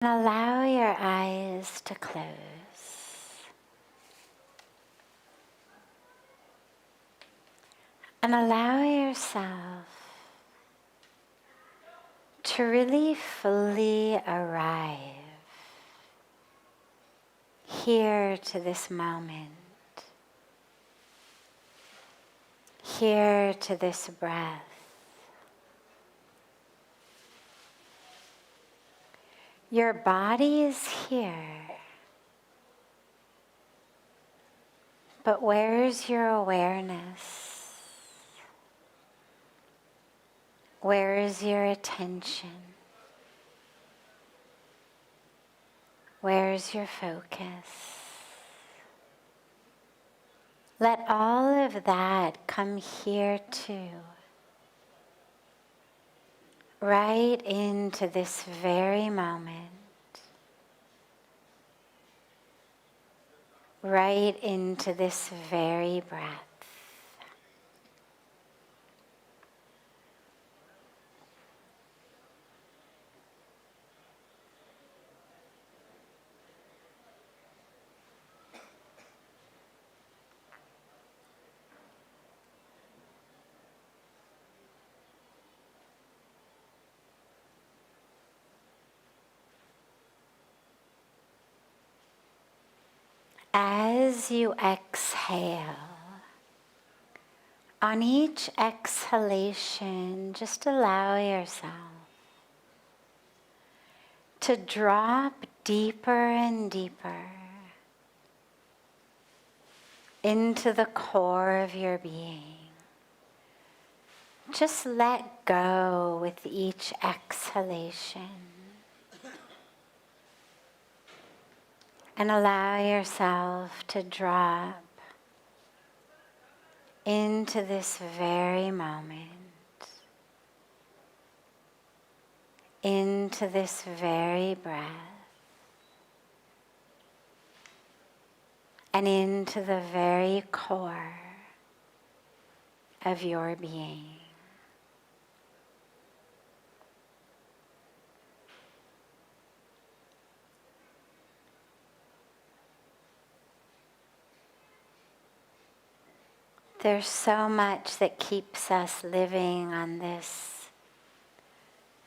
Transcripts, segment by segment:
Allow your eyes to close. And allow yourself to really fully arrive here to this moment, here to this breath. Your body is here, but where is your awareness? Where is your attention? Where is your focus? Let all of that come here too, right into this very moment, right into this very breath. As you exhale, on each exhalation, just allow yourself to drop deeper and deeper into the core of your being. Just let go with each exhalation. And allow yourself to drop into this very moment, into this very breath, and into the very core of your being. There's so much that keeps us living on this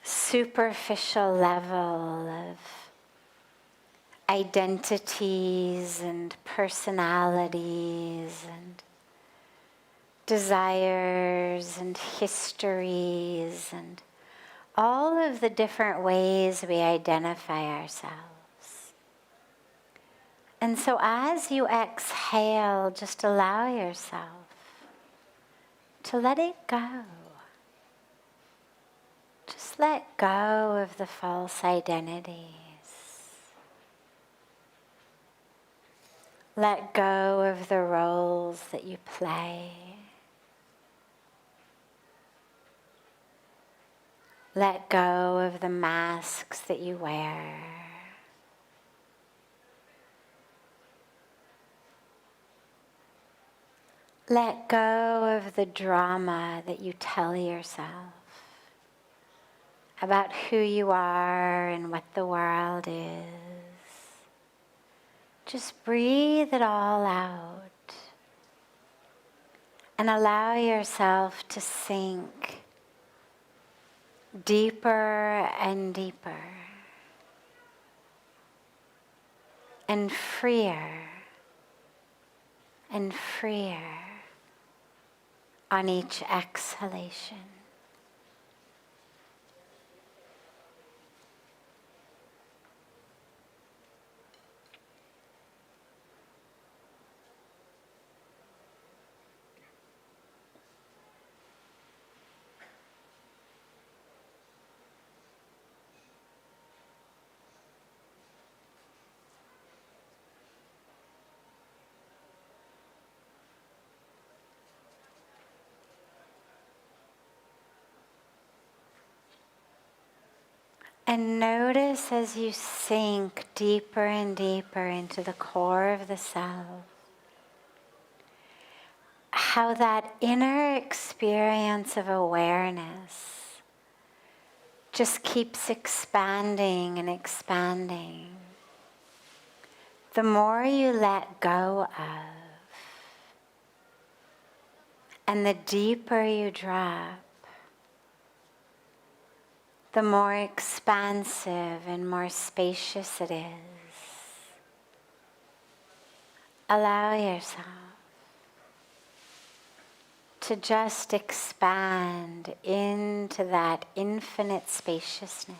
superficial level of identities and personalities and desires and histories and all of the different ways we identify ourselves. And so as you exhale, just allow yourself to let it go. Just let go of the false identities. Let go of the roles that you play. Let go of the masks that you wear. Let go of the drama that you tell yourself about who you are and what the world is. Just breathe it all out and allow yourself to sink deeper and deeper and freer on each exhalation. And notice as you sink deeper and deeper into the core of the self, how that inner experience of awareness just keeps expanding and expanding. The more you let go of, and the deeper you drop, the more expansive and more spacious it is. Allow yourself to just expand into that infinite spaciousness.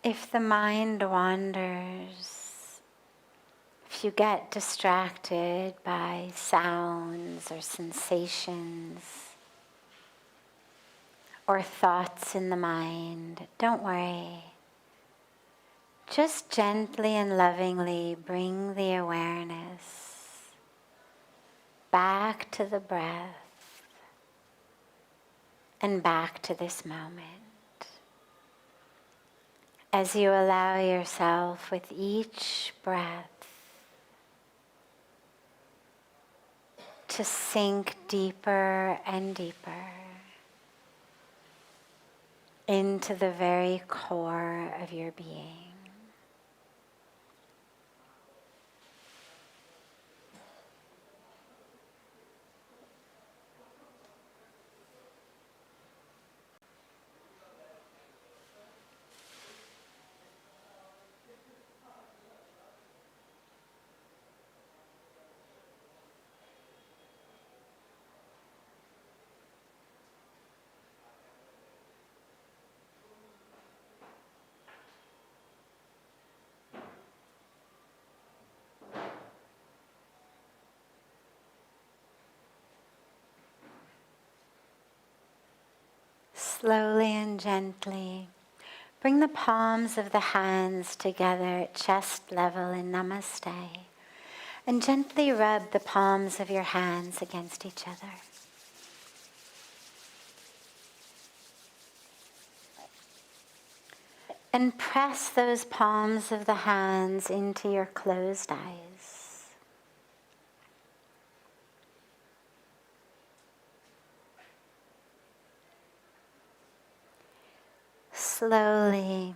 If the mind wanders, if you get distracted by sounds or sensations or thoughts in the mind, don't worry. Just gently and lovingly bring the awareness back to the breath and back to this moment. As you allow yourself with each breath to sink deeper and deeper into the very core of your being. Slowly and gently, bring the palms of the hands together at chest level in Namaste, and gently rub the palms of your hands against each other. And press those palms of the hands into your closed eyes. Slowly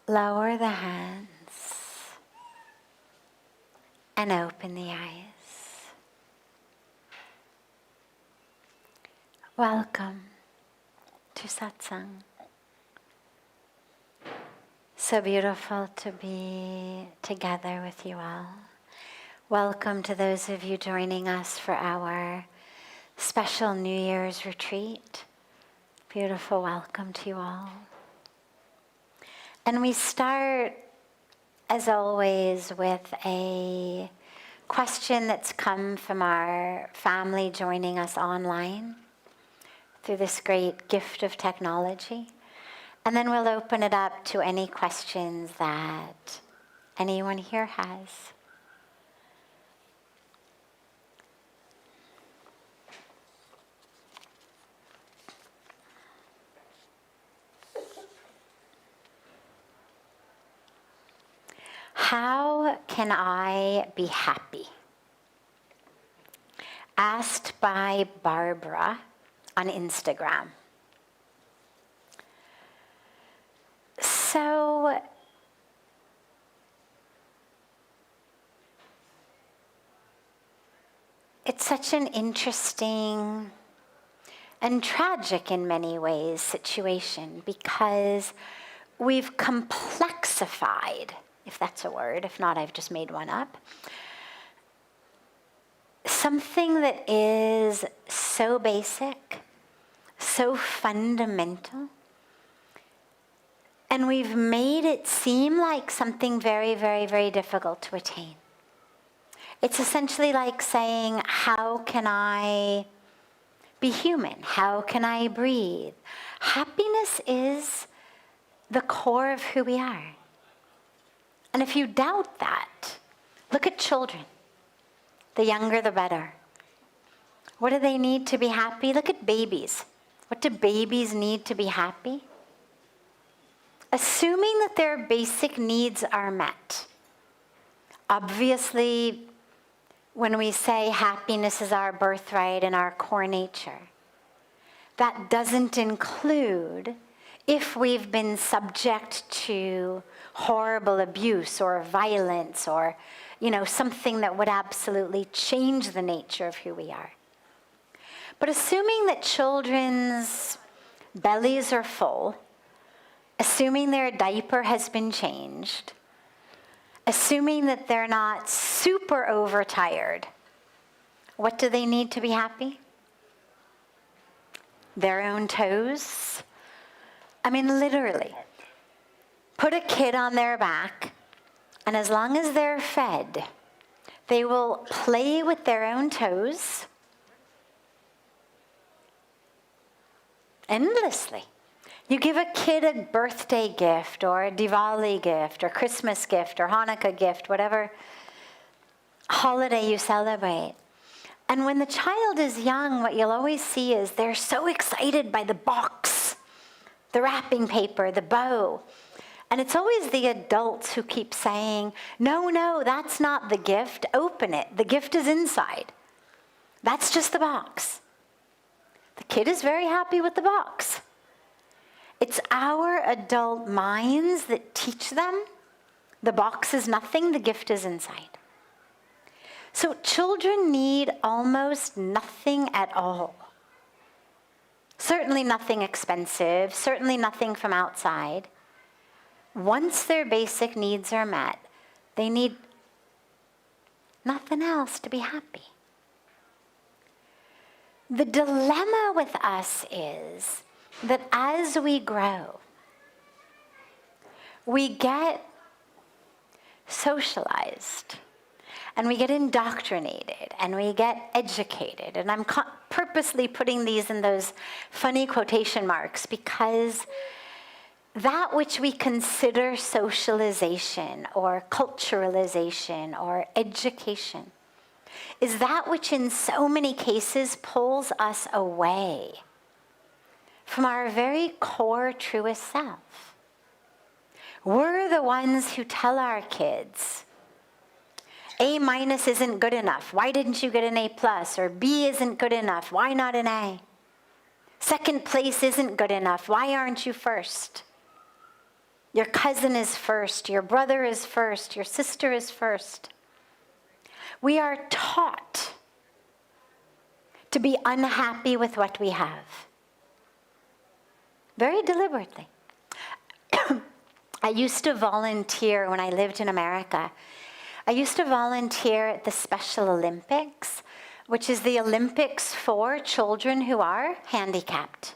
lower the hands and open the eyes. Welcome to Satsang. So beautiful to be together with you all. Welcome to those of you joining us for our special New Year's retreat. Beautiful welcome to you all. And we start, as always, with a question that's come from our family joining us online through this great gift of technology. And then we'll open it up to any questions that anyone here has. How can I be happy? Asked by Barbara on Instagram. So, it's such an interesting and tragic in many ways situation, because we've complexified, if that's a word, if not, I've just made one up, something that is so basic, so fundamental, and we've made it seem like something very, very, very difficult to attain. It's essentially like saying, how can I be human? How can I breathe? Happiness is the core of who we are. And if you doubt that, look at children. The younger, the better. What do they need to be happy? Look at babies. What do babies need to be happy? Assuming that their basic needs are met. Obviously, when we say happiness is our birthright and our core nature, that doesn't include if we've been subject to horrible abuse or violence or, something that would absolutely change the nature of who we are. But assuming that children's bellies are full, assuming their diaper has been changed, assuming that they're not super overtired, what do they need to be happy? Their own toes? I mean, literally. Put a kid on their back, and as long as they're fed, they will play with their own toes endlessly. You give a kid a birthday gift or a Diwali gift or Christmas gift or Hanukkah gift, whatever holiday you celebrate. And when the child is young, what you'll always see is they're so excited by the box, the wrapping paper, the bow. And it's always the adults who keep saying, no, that's not the gift. Open it. The gift is inside. That's just the box. The kid is very happy with the box. It's our adult minds that teach them the box is nothing, the gift is inside. So children need almost nothing at all. Certainly nothing expensive, certainly nothing from outside. Once their basic needs are met, they need nothing else to be happy. The dilemma with us is that as we grow, we get socialized and we get indoctrinated and we get educated. And I'm purposely putting these in those funny quotation marks because that which we consider socialization or culturalization or education is that which in so many cases pulls us away from our very core, truest self. We're the ones who tell our kids, A- isn't good enough. Why didn't you get an A+? Or B isn't good enough. Why not an A? Second place isn't good enough. Why aren't you first? Your cousin is first. Your brother is first. Your sister is first. We are taught to be unhappy with what we have. Very deliberately. I used to volunteer when I lived in America. I used to volunteer at the Special Olympics, which is the Olympics for children who are handicapped.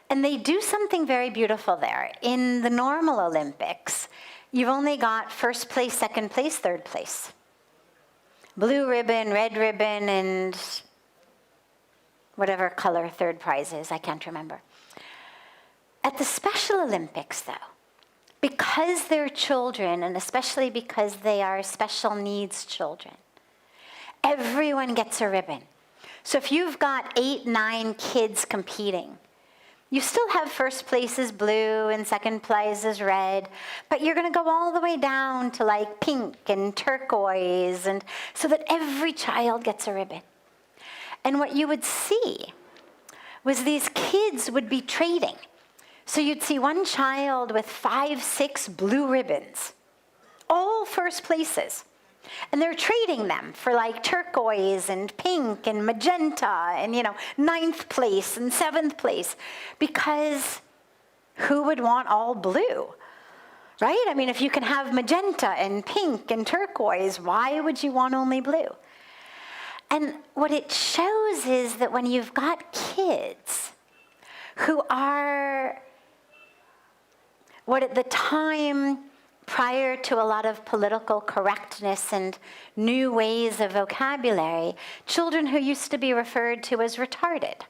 And they do something very beautiful there. In the normal Olympics, you've only got first place, second place, third place. Blue ribbon, red ribbon, and whatever color third prize is, I can't remember. At the Special Olympics, though, because they're children, and especially because they are special needs children, everyone gets a ribbon. So if you've got 8, 9 kids competing, you still have first place is blue and second place is red, but you're going to go all the way down to like pink and turquoise, and so that every child gets a ribbon. And what you would see was these kids would be trading. So you'd see one child with 5, 6 blue ribbons, all first places. And they're trading them for like turquoise and pink and magenta and, 9th place and 7th place. Because who would want all blue, right? I mean, if you can have magenta and pink and turquoise, why would you want only blue? And what it shows is that when you've got kids who are what at the time prior to a lot of political correctness and new ways of vocabulary, children who used to be referred to as retarded.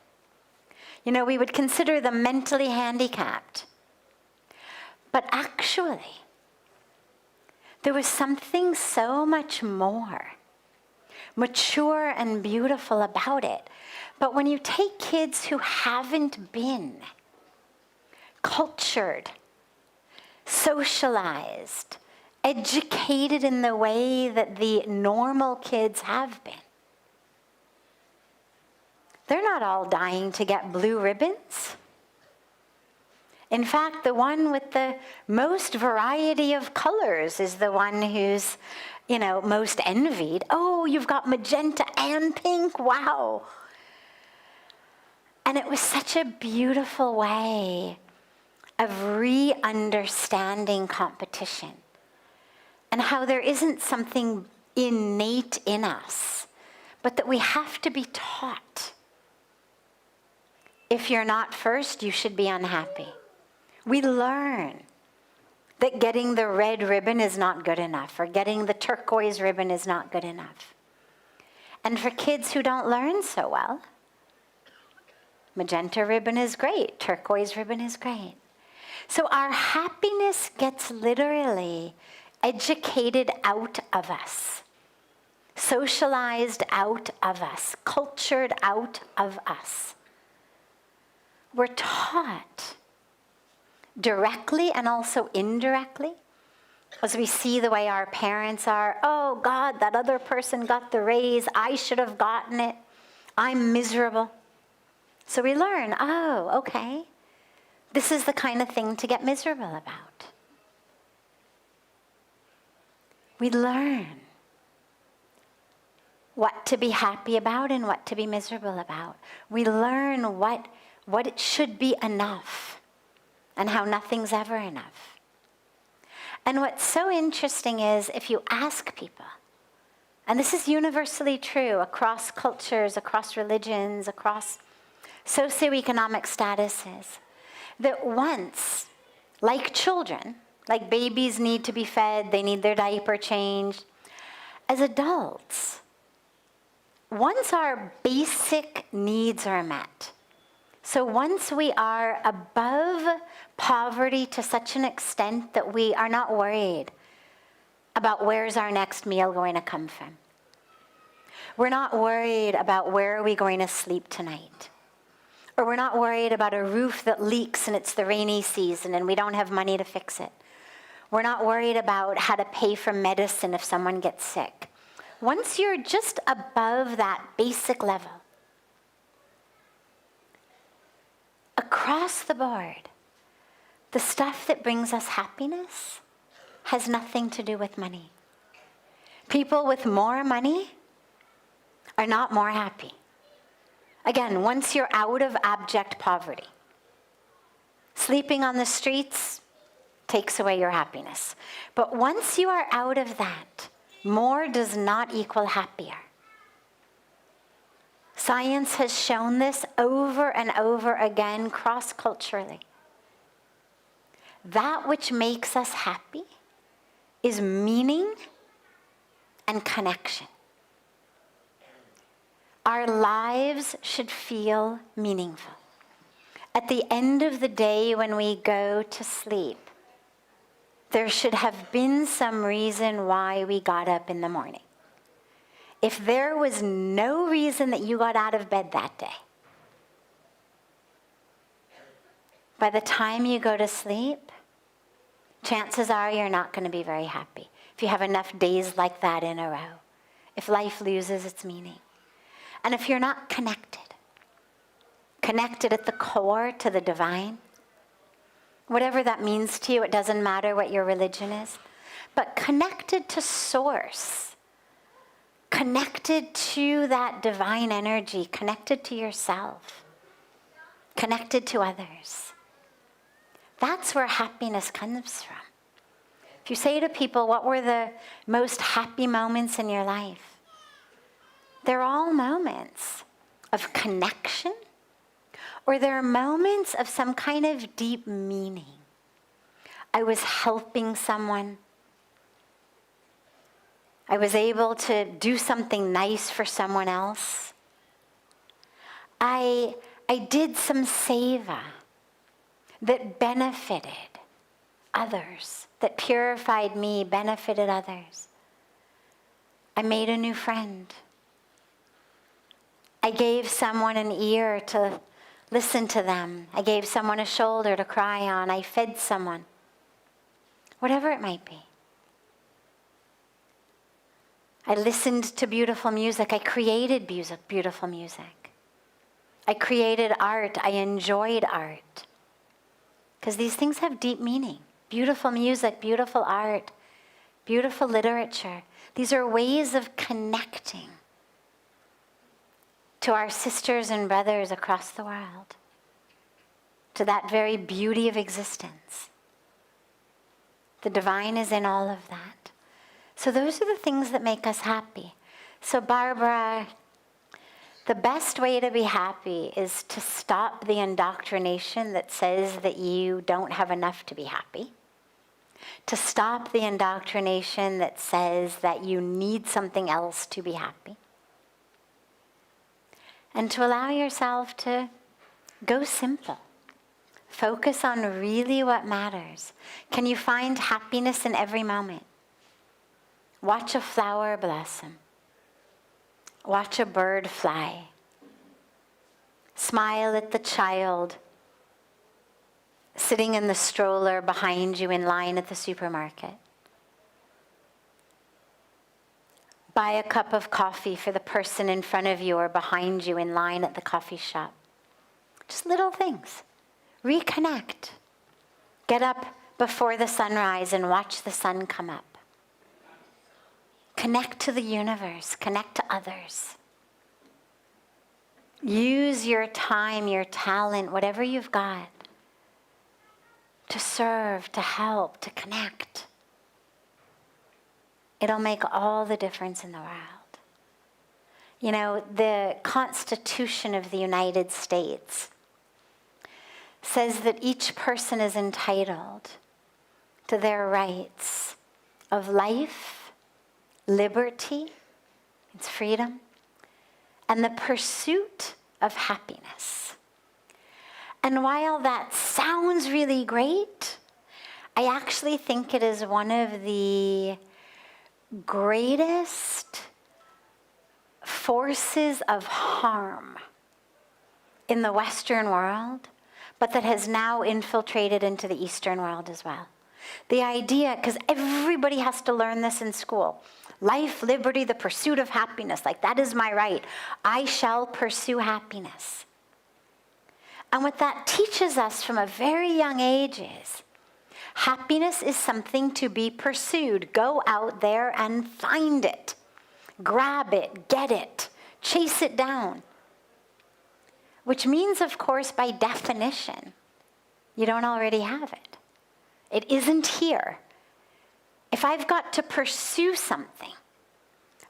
We would consider them mentally handicapped. But actually, there was something so much more mature and beautiful about it. But when you take kids who haven't been cultured, socialized, educated in the way that the normal kids have been, they're not all dying to get blue ribbons. In fact, the one with the most variety of colors is the one who's, most envied. Oh, you've got magenta and pink, wow. And it was such a beautiful way of re-understanding competition and how there isn't something innate in us, but that we have to be taught. If you're not first, you should be unhappy. We learn that getting the red ribbon is not good enough, or getting the turquoise ribbon is not good enough. And for kids who don't learn so well, magenta ribbon is great, turquoise ribbon is great. So our happiness gets literally educated out of us, socialized out of us, cultured out of us. We're taught directly and also indirectly, as we see the way our parents are. Oh God, that other person got the raise, I should have gotten it, I'm miserable. So we learn, oh, okay, this is the kind of thing to get miserable about. We learn what to be happy about and what to be miserable about. We learn what it should be enough and how nothing's ever enough. And what's so interesting is if you ask people, and this is universally true across cultures, across religions, across socioeconomic statuses, that once, like children, like babies need to be fed, they need their diaper changed, as adults, once our basic needs are met, so once we are above poverty to such an extent that we are not worried about where's our next meal going to come from. We're not worried about where are we going to sleep tonight. Or we're not worried about a roof that leaks and it's the rainy season and we don't have money to fix it. We're not worried about how to pay for medicine if someone gets sick. Once you're just above that basic level, across the board, the stuff that brings us happiness has nothing to do with money. People with more money are not more happy. Again, once you're out of abject poverty, sleeping on the streets takes away your happiness. But once you are out of that, more does not equal happier. Science has shown this over and over again cross-culturally. That which makes us happy is meaning and connection. Our lives should feel meaningful. At the end of the day, when we go to sleep, there should have been some reason why we got up in the morning. If there was no reason that you got out of bed that day, by the time you go to sleep, chances are you're not going to be very happy. If you have enough days like that in a row, if life loses its meaning. And if you're not connected at the core to the divine, whatever that means to you, it doesn't matter what your religion is, but connected to source, connected to that divine energy, connected to yourself, connected to others. That's where happiness comes from. If you say to people, what were the most happy moments in your life? They're all moments of connection, or they're moments of some kind of deep meaning. I was helping someone. I was able to do something nice for someone else. I did some seva that benefited others, that purified me, benefited others. I made a new friend. I gave someone an ear to listen to them. I gave someone a shoulder to cry on. I fed someone. Whatever it might be. I listened to beautiful music. I created beautiful music. I created art. I enjoyed art. Because these things have deep meaning. Beautiful music, beautiful art, beautiful literature. These are ways of connecting to our sisters and brothers across the world, to that very beauty of existence. The divine is in all of that. So those are the things that make us happy. So Barbara, the best way to be happy is to stop the indoctrination that says that you don't have enough to be happy. To stop the indoctrination that says that you need something else to be happy. And to allow yourself to go simple. Focus on really what matters. Can you find happiness in every moment? Watch a flower blossom. Watch a bird fly. Smile at the child sitting in the stroller behind you in line at the supermarket. Buy a cup of coffee for the person in front of you or behind you in line at the coffee shop. Just little things. Reconnect. Get up before the sunrise and watch the sun come up. Connect to the universe. Connect to others. Use your time, your talent, whatever you've got, to serve, to help, to connect. It'll make all the difference in the world. You know, the Constitution of the United States says that each person is entitled to their rights of life, liberty, it's freedom, and the pursuit of happiness. And while that sounds really great, I actually think it is one of the greatest forces of harm in the Western world, but that has now infiltrated into the Eastern world as well. The idea, because everybody has to learn this in school, life, liberty, the pursuit of happiness, like that is my right. I shall pursue happiness. And what that teaches us from a very young age is happiness is something to be pursued. Go out there and find it. Grab it, get it, chase it down. Which means, of course, by definition, you don't already have it. It isn't here. If I've got to pursue something,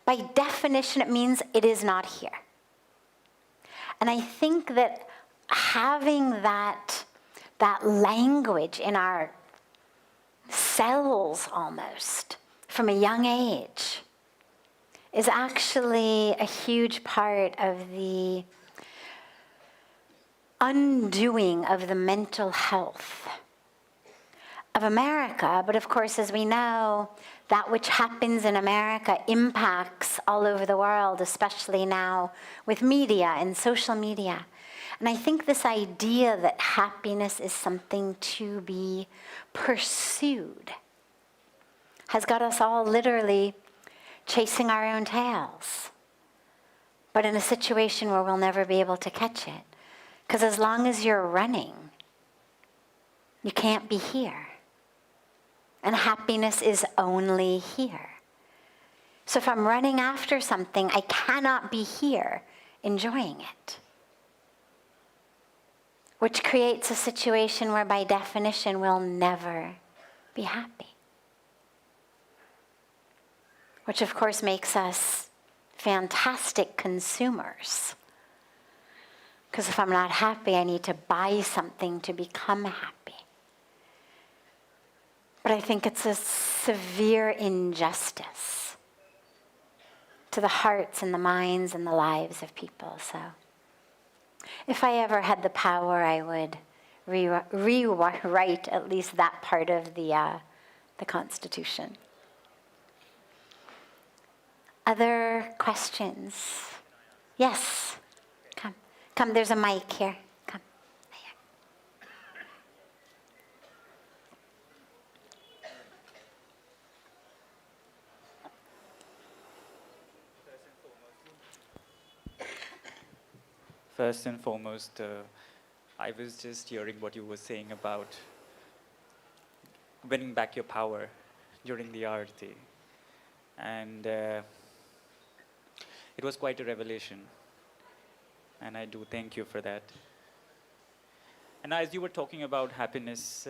by definition, it means it is not here. And I think that having that language in our cells almost from a young age is actually a huge part of the undoing of the mental health of America. But of course, as we know, that which happens in America impacts all over the world, especially now with media and social media. And I think this idea that happiness is something to be pursued has got us all literally chasing our own tails, but in a situation where we'll never be able to catch it. Because as long as you're running, you can't be here. And happiness is only here. So if I'm running after something, I cannot be here enjoying it. Which creates a situation where by definition we'll never be happy. Which of course makes us fantastic consumers. Because if I'm not happy, I need to buy something to become happy. But I think it's a severe injustice to the hearts and the minds and the lives of people. So if I ever had the power, I would rewrite at least that part of the Constitution. Other questions? Yes. Come, there's a mic here. Come. First and foremost, I was just hearing what you were saying about winning back your power during the Aarti. And it was quite a revelation. And I do thank you for that. And as you were talking about happiness,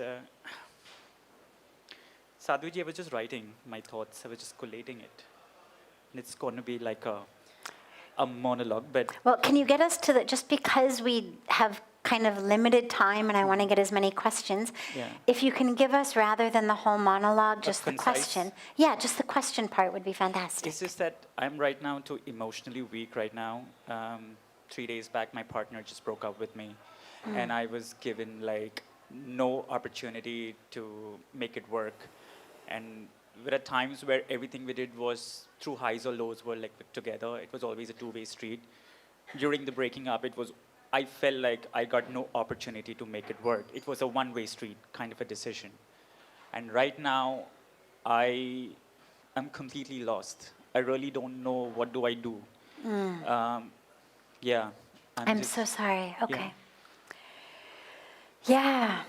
Sadhviji, I was just writing my thoughts. I was just collating it. And it's going to be like a monologue, but... Well, can you get us to the, just because we have kind of limited time and I want to get as many questions, if you can give us, rather than the whole monologue, just the question. Yeah, just the question part would be fantastic. It's just that I'm right now too emotionally weak right now. 3 days back, my partner just broke up with me. And I was given like no opportunity to make it work. And there are times where everything we did was through highs or lows were like together. It was always a two-way street. During the breaking up, I felt like I got no opportunity to make it work. It was a one-way street kind of a decision. And right now, I am completely lost. I really don't know what do I do. Yeah. I'm so sorry. Okay. Yeah.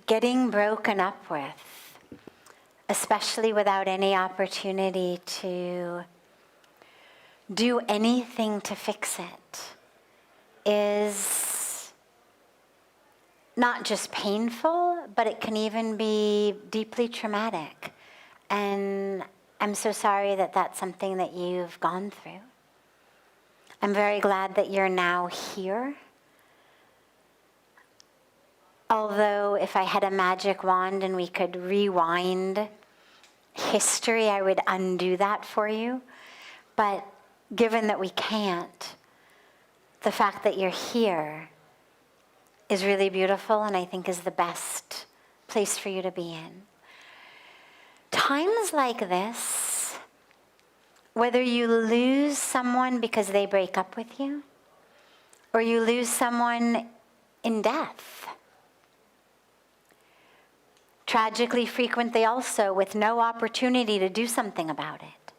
Getting broken up with, especially without any opportunity to do anything to fix it, is not just painful, but it can even be deeply traumatic. And I'm so sorry that that's something that you've gone through. I'm very glad that you're now here. Although if I had a magic wand and we could rewind history, I would undo that for you. But given that we can't, the fact that you're here is really beautiful and I think is the best place for you to be in. Times like this, whether you lose someone because they break up with you, or you lose someone in death, tragically frequently also with no opportunity to do something about it.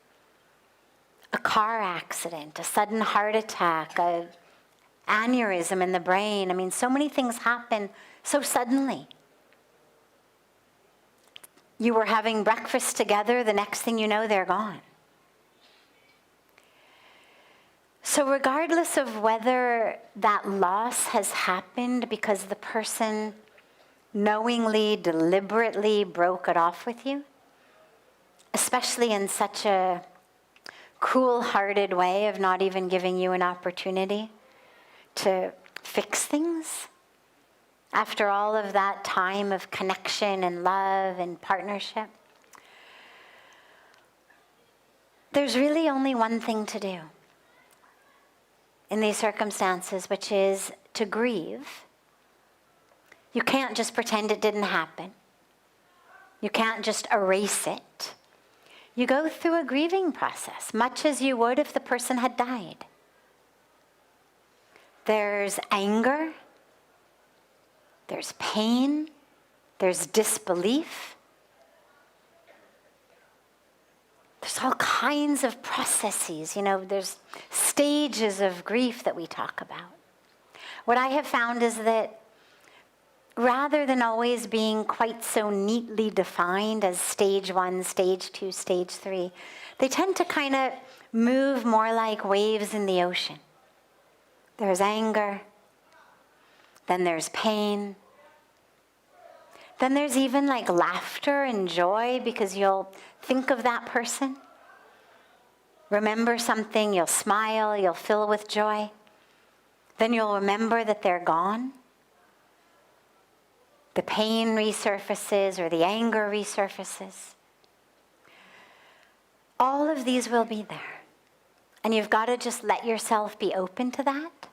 A car accident, a sudden heart attack, an aneurysm in the brain. I mean, so many things happen so suddenly. You were having breakfast together, the next thing you know, they're gone. So regardless of whether that loss has happened because the person knowingly, deliberately broke it off with you, especially in such a cruel-hearted way of not even giving you an opportunity to fix things, after all of that time of connection and love and partnership, there's really only one thing to do in these circumstances, which is to grieve. You can't just pretend it didn't happen. You can't just erase it. You go through a grieving process, much as you would if the person had died. There's anger, there's pain, there's disbelief. There's all kinds of processes, there's stages of grief that we talk about. What I have found is that rather than always being quite so neatly defined as stage 1, stage 2, stage 3, they tend to kind of move more like waves in the ocean. There's anger, then there's pain, then there's even like laughter and joy because you'll think of that person, remember something, you'll smile, you'll fill with joy, then you'll remember that they're gone. The pain resurfaces or the anger resurfaces. All of these will be there. And you've got to just let yourself be open to that.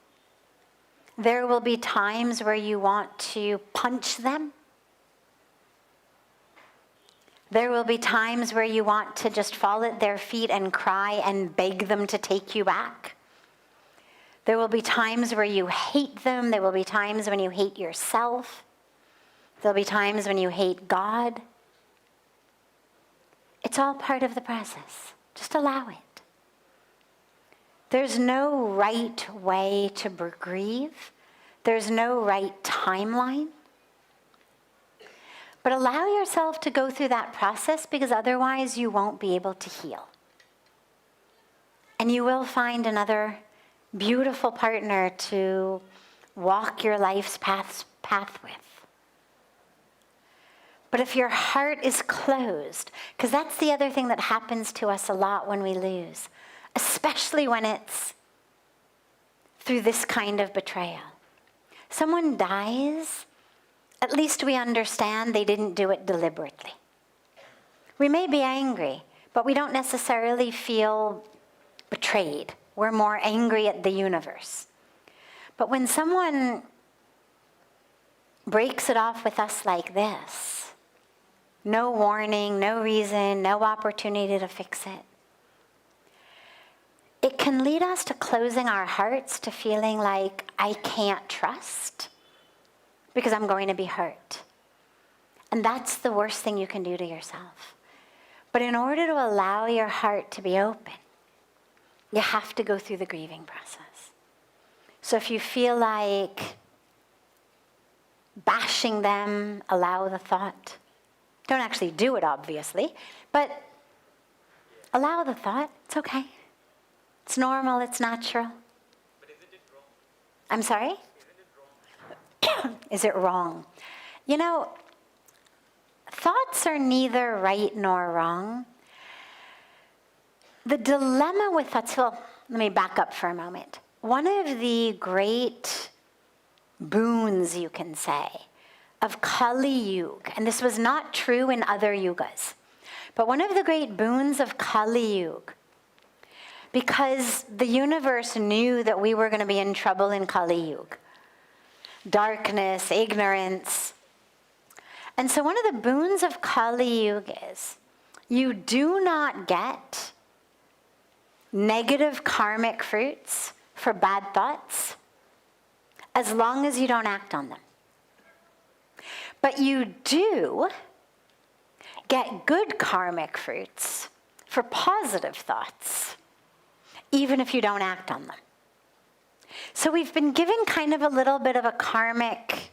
There will be times where you want to punch them. There will be times where you want to just fall at their feet and cry and beg them to take you back. There will be times where you hate them. There will be times when you hate yourself. There'll be times when you hate God. It's all part of the process. Just allow it. There's no right way to grieve. There's no right timeline. But allow yourself to go through that process, because otherwise you won't be able to heal. And you will find another beautiful partner to walk your life's path with. But if your heart is closed, because that's the other thing that happens to us a lot when we lose, especially when it's through this kind of betrayal. Someone dies, at least we understand they didn't do it deliberately. We may be angry, but we don't necessarily feel betrayed. We're more angry at the universe. But when someone breaks it off with us like this, no warning, no reason, no opportunity to fix it, it can lead us to closing our hearts, to feeling like I can't trust because I'm going to be hurt. And that's the worst thing you can do to yourself. But in order to allow your heart to be open, you have to go through the grieving process. So if you feel like bashing them, allow the thought. Don't actually do it, obviously, but allow the thought. It's okay. It's normal, it's natural. But isn't it wrong? I'm sorry? Isn't it wrong? Is it wrong? You know, thoughts are neither right nor wrong. The dilemma with thoughts, well, let me back up for a moment. One of the great boons, you can say, of Kali Yuga, and this was not true in other yugas, but one of the great boons of Kali Yuga, because the universe knew that we were going to be in trouble in Kali Yuga. Darkness, ignorance. And so one of the boons of Kali Yuga is you do not get negative karmic fruits for bad thoughts as long as you don't act on them. But you do get good karmic fruits for positive thoughts, even if you don't act on them. So we've been given kind of a little bit of a karmic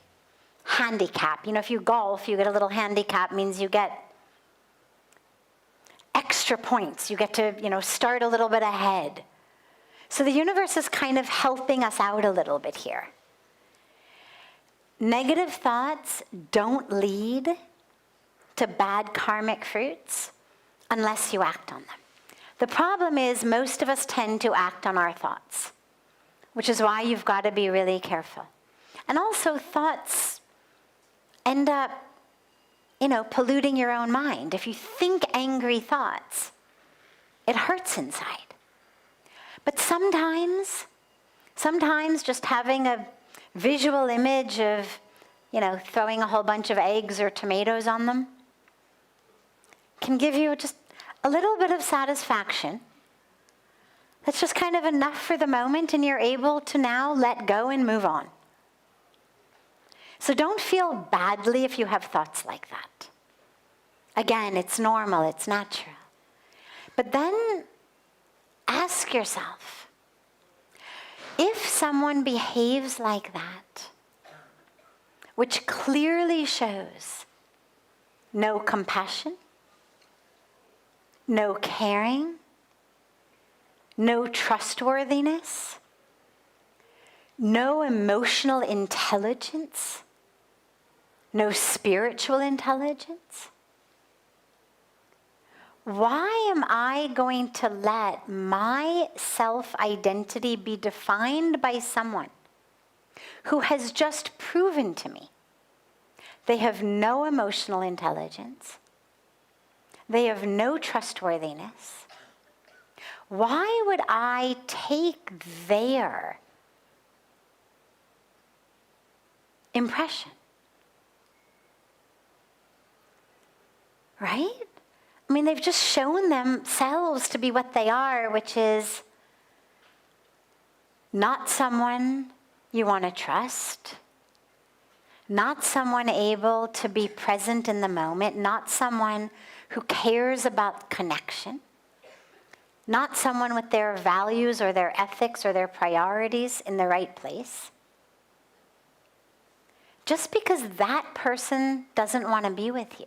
handicap. You know, if you golf, you get a little handicap, means you get extra points. You get to, start a little bit ahead. So the universe is kind of helping us out a little bit here. Negative thoughts don't lead to bad karmic fruits unless you act on them. The problem is most of us tend to act on our thoughts, which is why you've got to be really careful. And also thoughts end up, polluting your own mind. If you think angry thoughts, it hurts inside. But sometimes just having a visual image of, throwing a whole bunch of eggs or tomatoes on them can give you just a little bit of satisfaction. That's just kind of enough for the moment, and you're able to now let go and move on. So don't feel badly if you have thoughts like that. Again, it's normal, it's natural. But then ask yourself, if someone behaves like that, which clearly shows no compassion, no caring, no trustworthiness, no emotional intelligence, no spiritual intelligence, why am I going to let my self-identity be defined by someone who has just proven to me they have no emotional intelligence, they have no trustworthiness, Why would I take their impression? Right? I mean, they've just shown themselves to be what they are, which is not someone you want to trust, not someone able to be present in the moment, not someone who cares about connection, not someone with their values or their ethics or their priorities in the right place. Just because that person doesn't want to be with you,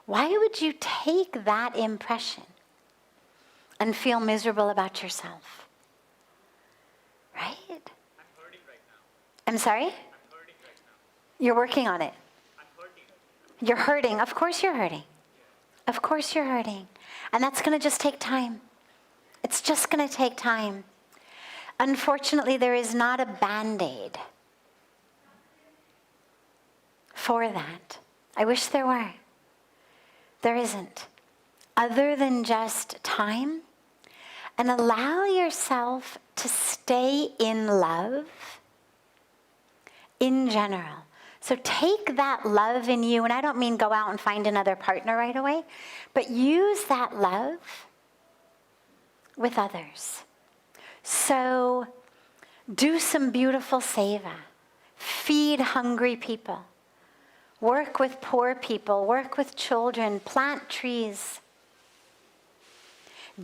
why would you take that impression and feel miserable about yourself? Right? I'm hurting right now. I'm sorry? I'm hurting right now. You're working on it. I'm hurting. You're hurting. Of course you're hurting. Of course you're hurting. And that's going to just take time. It's just going to take time. Unfortunately, there is not a Band-Aid for that. I wish there were. There isn't. Other than just time, and allow yourself to stay in love in general. So take that love in you, and I don't mean go out and find another partner right away, but use that love with others. So do some beautiful seva. Feed hungry people. Work with poor people. Work with children. Plant trees.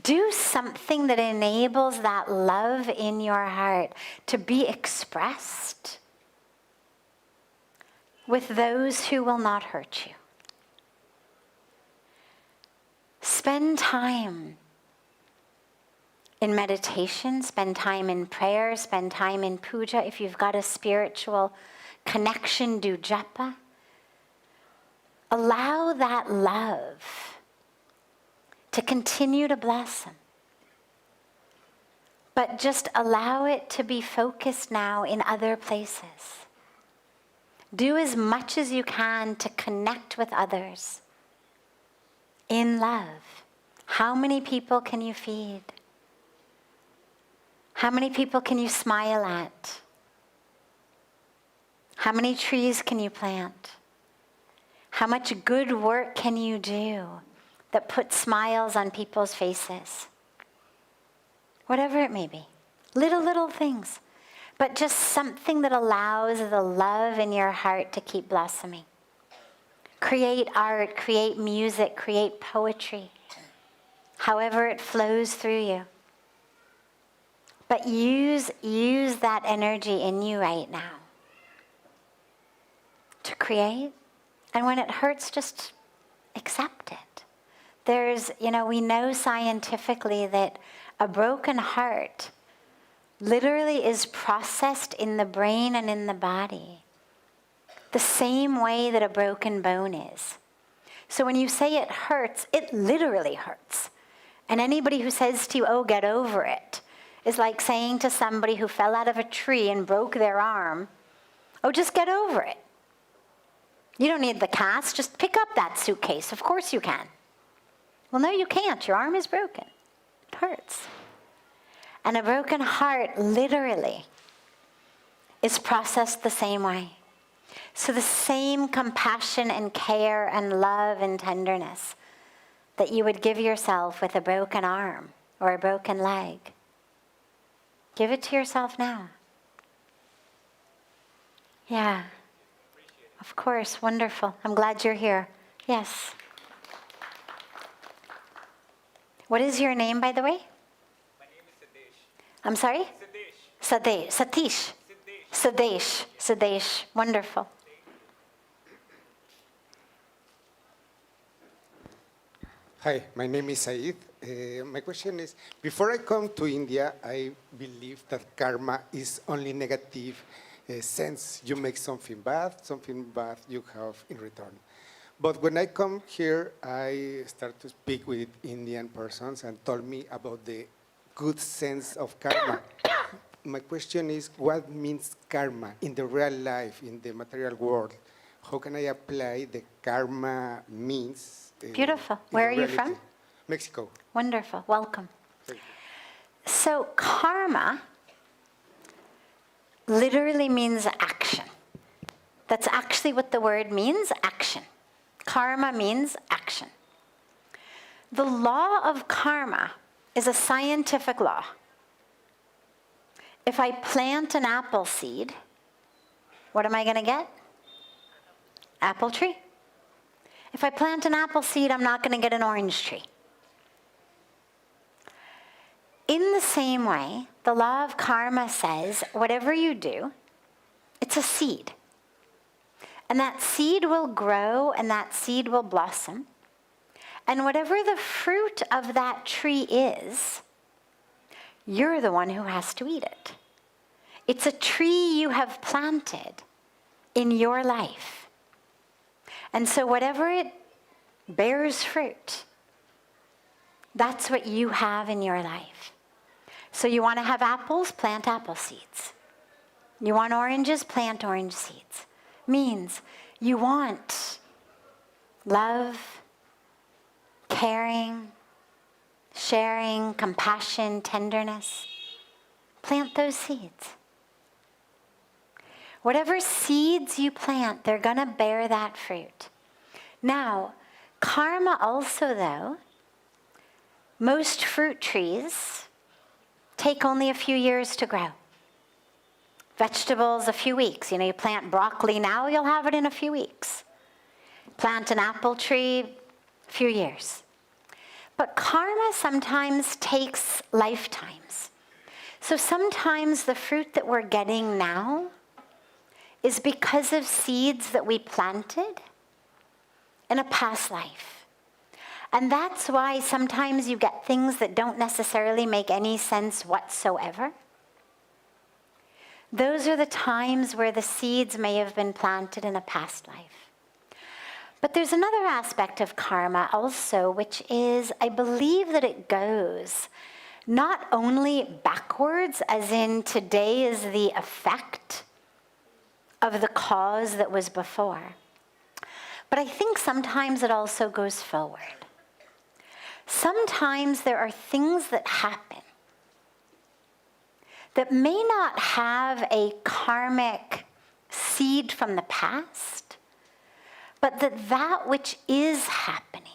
Do something that enables that love in your heart to be expressed with those who will not hurt you. Spend time in meditation, spend time in prayer, spend time in puja. If you've got a spiritual connection, do japa. Allow that love to continue to blossom. But just allow it to be focused now in other places. Do as much as you can to connect with others in love. How many people can you feed? How many people can you smile at? How many trees can you plant? How much good work can you do that puts smiles on people's faces? Whatever it may be. Little things. But just something that allows the love in your heart to keep blossoming. Create art, create music, create poetry. However it flows through you. But use that energy in you right now to create. And when it hurts, just accept it. We know scientifically that a broken heart literally is processed in the brain and in the body the same way that a broken bone is. So when you say it hurts, it literally hurts. And anybody who says to you, oh, get over it, is like saying to somebody who fell out of a tree and broke their arm, oh, just get over it. You don't need the cast, just pick up that suitcase. Of course you can. Well, no, you can't. Your arm is broken. It hurts. And a broken heart, literally, is processed the same way. So the same compassion and care and love and tenderness that you would give yourself with a broken arm or a broken leg, give it to yourself now. Yeah. Of course, wonderful. I'm glad you're here. Yes. What is your name, by the way? My name is Siddesh. I'm sorry? Siddesh. Satish. Siddesh. Wonderful. Hi, my name is Said. My question is, before I come to India, I believe that karma is only negative sense. You make something bad you have in return. But when I come here, I start to speak with Indian persons and told me about the good sense of karma. My question is, what means karma in the real life, in the material world? How can I apply the karma means? Beautiful. Where are you from? Mexico. Wonderful. Welcome. Thank you. So karma literally means action. That's actually what the word means, action. Karma means action. The law of karma is a scientific law. If I plant an apple seed, what am I going to get? Apple tree. If I plant an apple seed, I'm not going to get an orange tree. In the same way, the law of karma says, whatever you do, it's a seed. And that seed will grow and that seed will blossom. And whatever the fruit of that tree is, you're the one who has to eat it. It's a tree you have planted in your life. And so whatever it bears fruit, that's what you have in your life. So you want to have apples, plant apple seeds. You want oranges, plant orange seeds. Means you want love, caring, sharing, compassion, tenderness. Plant those seeds. Whatever seeds you plant, they're going to bear that fruit. Now, karma also, though, most fruit trees take only a few years to grow. Vegetables, a few weeks. You plant broccoli now, you'll have it in a few weeks. Plant an apple tree, a few years. But karma sometimes takes lifetimes. So sometimes the fruit that we're getting now is because of seeds that we planted in a past life. And that's why sometimes you get things that don't necessarily make any sense whatsoever. Those are the times where the seeds may have been planted in a past life. But there's another aspect of karma also, which is, I believe that it goes not only backwards, as in today is the effect of the cause that was before, but I think sometimes it also goes forward. Sometimes there are things that happen that may not have a karmic seed from the past, but that which is happening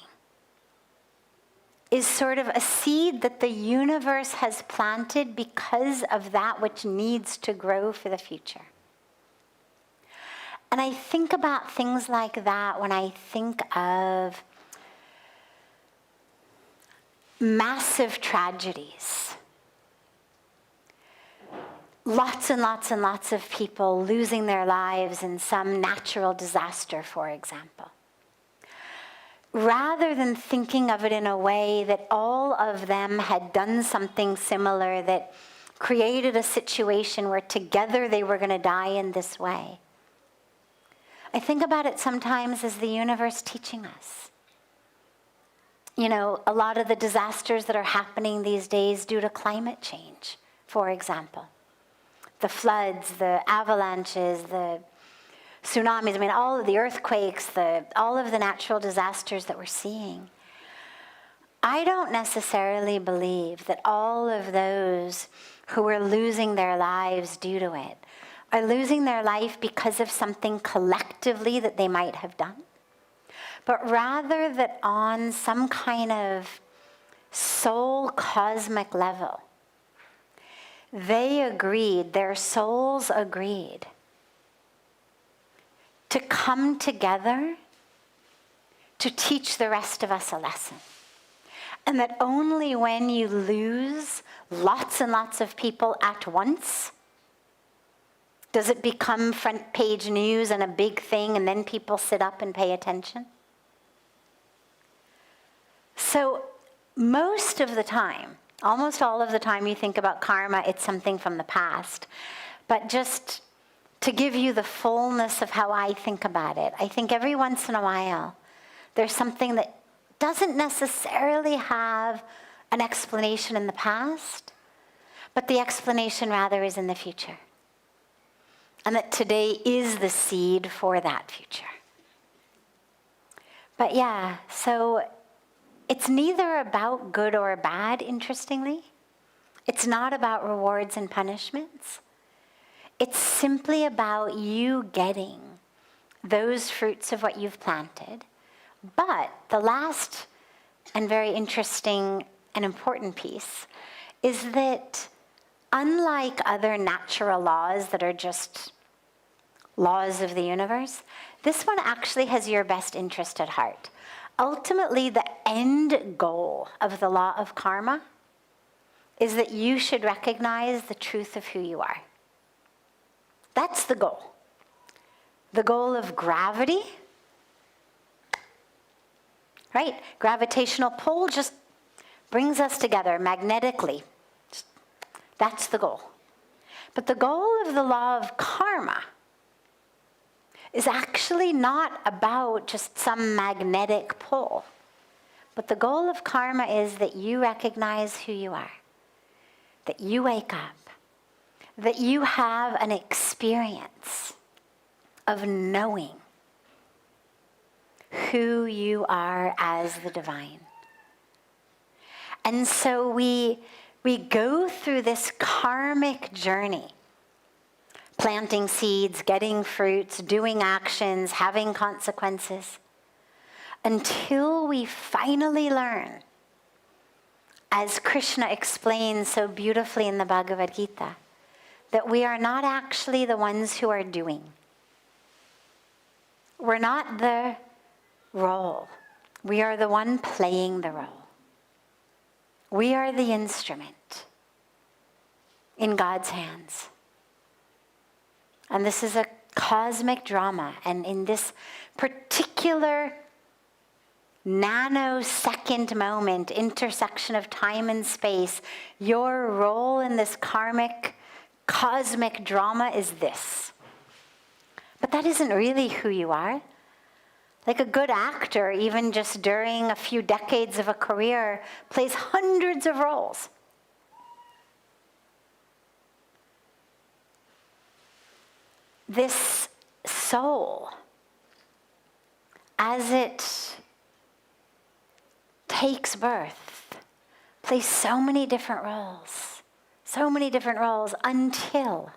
is sort of a seed that the universe has planted because of that which needs to grow for the future. And I think about things like that when I think of massive tragedies. Lots and lots and lots of people losing their lives in some natural disaster, for example. Rather than thinking of it in a way that all of them had done something similar that created a situation where together they were going to die in this way, I think about it sometimes as the universe teaching us. A lot of the disasters that are happening these days due to climate change, for example. The floods, the avalanches, the tsunamis, all of the earthquakes, all of the natural disasters that we're seeing. I don't necessarily believe that all of those who are losing their lives due to it are losing their life because of something collectively that they might have done, but rather that on some kind of soul cosmic level, they agreed, their souls agreed, to come together to teach the rest of us a lesson. And that only when you lose lots and lots of people at once does it become front page news and a big thing, and then people sit up and pay attention. So most of the time, almost all of the time you think about karma, it's something from the past. But just to give you the fullness of how I think about it, I think every once in a while there's something that doesn't necessarily have an explanation in the past, but the explanation rather is in the future. And that today is the seed for that future. But yeah, so it's neither about good or bad, interestingly. It's not about rewards and punishments. It's simply about you getting those fruits of what you've planted. But the last and very interesting and important piece is that unlike other natural laws that are just laws of the universe, this one actually has your best interest at heart. Ultimately, the end goal of the law of karma is that you should recognize the truth of who you are. That's the goal. The goal of gravity, right? Gravitational pull just brings us together magnetically. That's the goal. But the goal of the law of karma is actually not about just some magnetic pull. But the goal of karma is that you recognize who you are, that you wake up, that you have an experience of knowing who you are as the divine. And so we go through this karmic journey, planting seeds, getting fruits, doing actions, having consequences, until we finally learn, as Krishna explains so beautifully in the Bhagavad Gita, that we are not actually the ones who are doing. We're not the role. We are the one playing the role. We are the instrument in God's hands. And this is a cosmic drama. And in this particular nanosecond moment, intersection of time and space, your role in this karmic, cosmic drama is this. But that isn't really who you are. Like a good actor, even just during a few decades of a career, plays hundreds of roles. This soul, as it takes birth, plays so many different roles until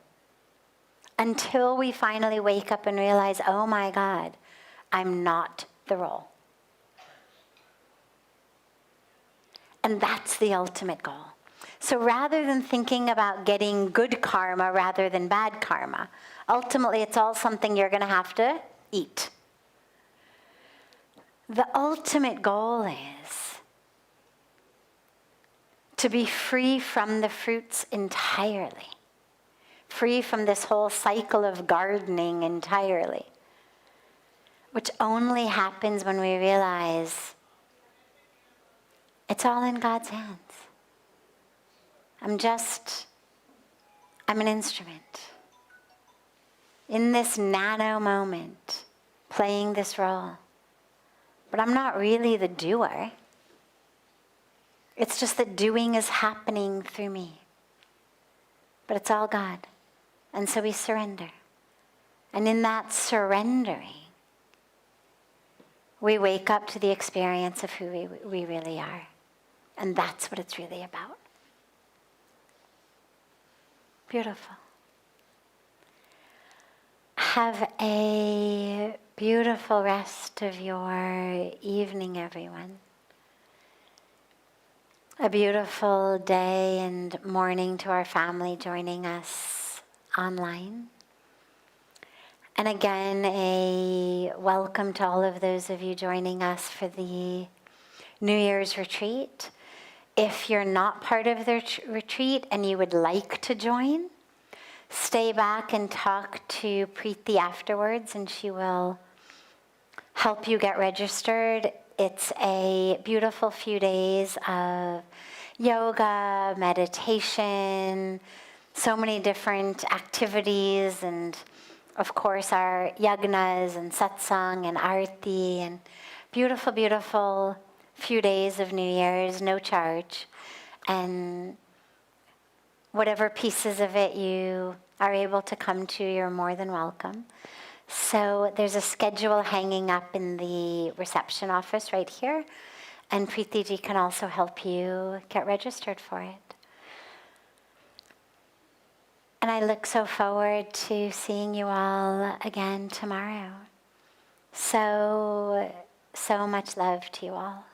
we finally wake up and realize, oh my God, I'm not the role. And that's the ultimate goal. So rather than thinking about getting good karma rather than bad karma, ultimately it's all something you're going to have to eat. The ultimate goal is to be free from the fruits entirely, free from this whole cycle of gardening entirely, which only happens when we realize it's all in God's hands. I'm an instrument in this nano moment, playing this role. But I'm not really the doer. It's just that doing is happening through me. But it's all God. And so we surrender. And in that surrendering, we wake up to the experience of who we really are. And that's what it's really about. Beautiful. Have a beautiful rest of your evening, everyone. A beautiful day and morning to our family joining us online. And again, a welcome to all of those of you joining us for the New Year's retreat. If you're not part of the retreat and you would like to join, stay back and talk to Preeti afterwards, and she will help you get registered. It's a beautiful few days of yoga, meditation, so many different activities, and of course our yagnas and satsang and arti, and beautiful, beautiful few days of New Year's, no charge. And whatever pieces of it you are able to come to, you're more than welcome. So there's a schedule hanging up in the reception office right here. And Preetiji can also help you get registered for it. And I look so forward to seeing you all again tomorrow. So much love to you all.